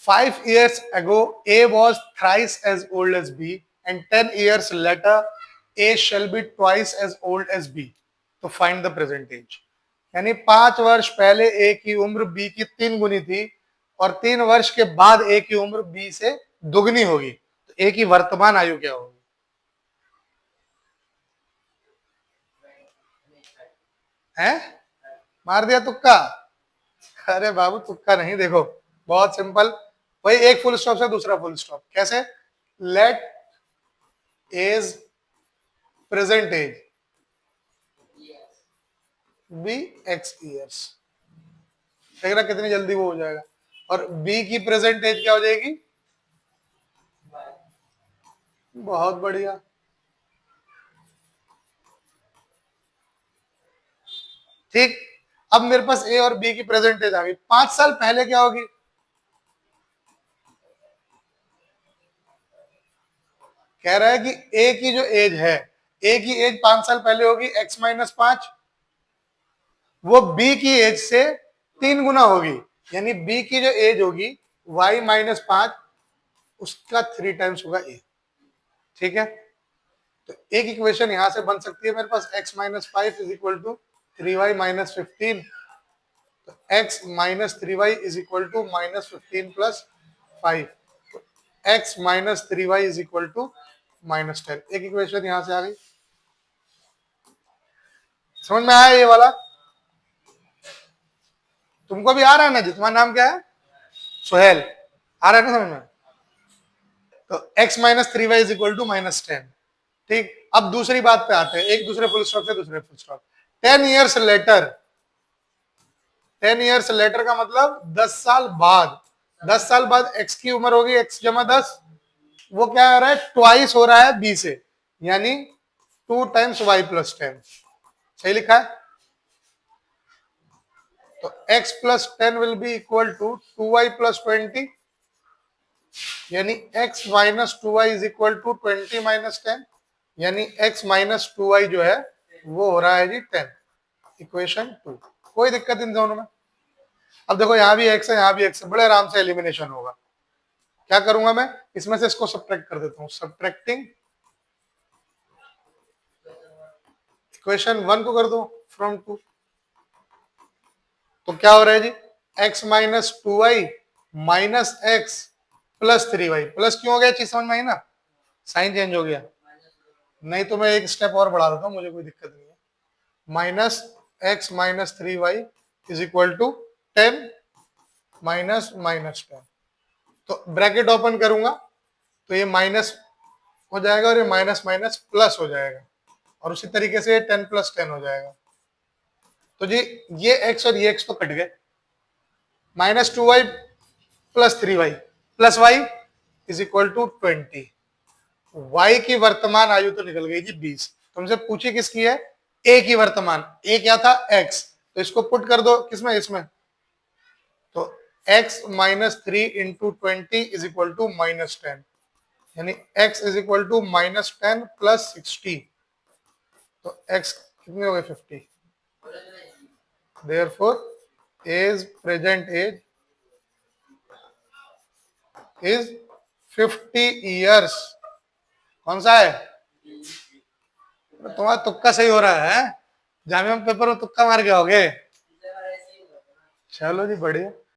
5 years ago A was thrice as old as B and 10 years later A shall be twice as old as B. तो find the present age. यानी 5 वर्ष पहले A की उम्र B की 3 गुनी थी और 3 वर्ष के बाद A की उम्र B से दुगनी होगी, तो A की वर्तमान आयु क्या होगी? हैं? मार दिया तुक्का? अरे बाबू तुक्का नहीं, देखो बहुत सिंपल, वही एक फुल स्टॉप से दूसरा फुल स्टॉप. कैसे? Let age present age be x years. देख रहा कितनी जल्दी वो हो जाएगा. और बी की प्रेजेंट एज क्या हो जाएगी? बहुत बढ़िया. ठीक. अब मेरे पास ए और बी की प्रेजेंट एज आ गई. 5 साल पहले क्या होगी? कह रहा है कि ए की जो एज है, ए की एज 5 साल पहले होगी x-5, वो बी की एज से 3 गुना होगी. यानी बी की जो एज होगी y-5, उसका 3 टाइम्स होगा ए. ठीक है. तो एक इक्वेशन यहां से बन सकती है मेरे पास x-5 is equal to 3y-15. तो x-3y is equal to -15 + 5. x-3y is equal to -10. एक इक्वेशन यहां से आ गई. समझ में आया ये वाला? तुमको भी आ रहा है ना जी? तुम्हारा नाम क्या है? सोहेल. आ रहा है ना समझ में? तो x-3y इज इक्वल टू -10. ठीक. अब दूसरी बात पे आते हैं, एक दूसरे फुल स्टॉप से दूसरे full stop. 10 years later. 10 years later का मतलब 10 साल बाद. 10 साल बाद x की उम्र होगी x-10. वो क्या हो रहा है? ट्वाइस हो रहा है b से, यानी 2 टाइम्स y + 10. सही लिखा है? तो x + 10 will be equal to 2y + 20, यानी x - 2y is equal to 20 - 10, यानी x - 2y जो है वो हो रहा है जी 10. इक्वेशन 2. कोई दिक्कत इन दोनों में? अब देखो यहां भी x है, यहां भी x है, बड़े आराम से एलिमिनेशन होगा. क्या करूंगा मैं? इसमें से इसको सब्ट्रैक्ट कर देता हूं. सब्ट्रैक्टिंग इक्वेशन 1 को कर दो फ्रॉम 2. तो क्या हो रहा है जी? x - 2y - x + 3y. Plus क्यों हो गया? चीज समझ में आई ना? साइन चेंज हो गया. नहीं तो मैं एक स्टेप और बढ़ा देता हूं, मुझे कोई दिक्कत नहीं है. -x - 3y is equal to 10 -10. तो ब्रैकेट ओपन करूंगा तो ये माइनस हो जाएगा और ये माइनस माइनस प्लस हो जाएगा, और उसी तरीके से 10 + 10 हो जाएगा. तो जी ये x और ये x तो कट गए. -2y + 3y + y is equal to 20. y की वर्तमान आयु तो निकल गई जी 20. तुमसे पूछी किसकी है? a की वर्तमान. a क्या था? x. तो इसको पुट कर दो किसमें? इसमें. तो x - 3 × 20 इज इक्वल टू -10, यानी x इज इक्वल टू -10 + 60. तो x कितने हो गए? 50. Therefore age present age is 50 years. कौन सा है? तुम्हारा तुक्का सही हो रहा है. जामिया पेपर में तुक्का मार के आओगे. चलो जी बढ़िया.